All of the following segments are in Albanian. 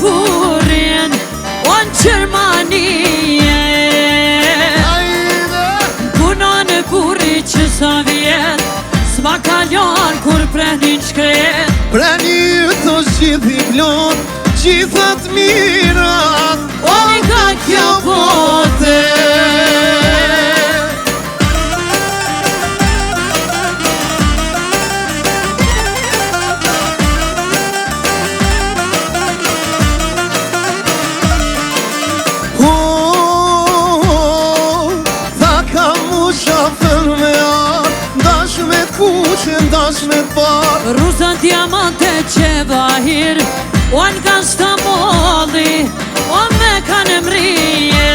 burin o në Gjermanie. Punon burri që sa vjet s'ma kalon kur prenin shkret. Preni të gjithi plot, gjithat mirat, o nga kjo bote. Ndash me t'bar Ruza diamante që vahir o nga Stambolli o me kanë mrije.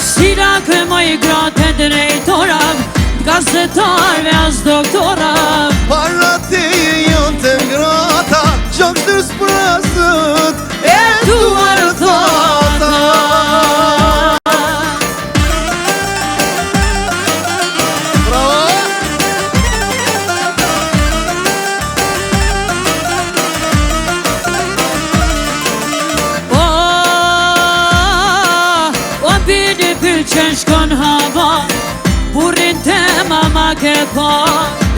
Sira këmoj gratë e drejtorav, gazetarve as doktorav. Para teje janë të ngrata, gjokë të sprazët e duar thata. Që shkon hava, burin te mama ke pa.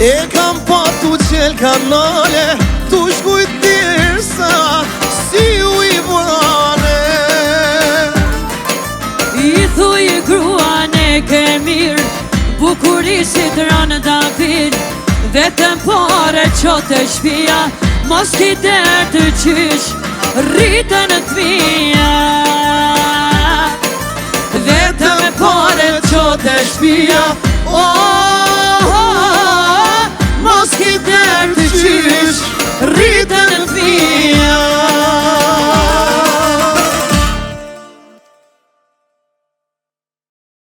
E kam patu qel kanale, tu shkujt dirsa, si u I vane. I thuj gruane ke mirë, bukurisit ranë David. Vetëm pare qote shpia, mos ki der të qysh, rritën të mija. Vetëm pare qote shpia,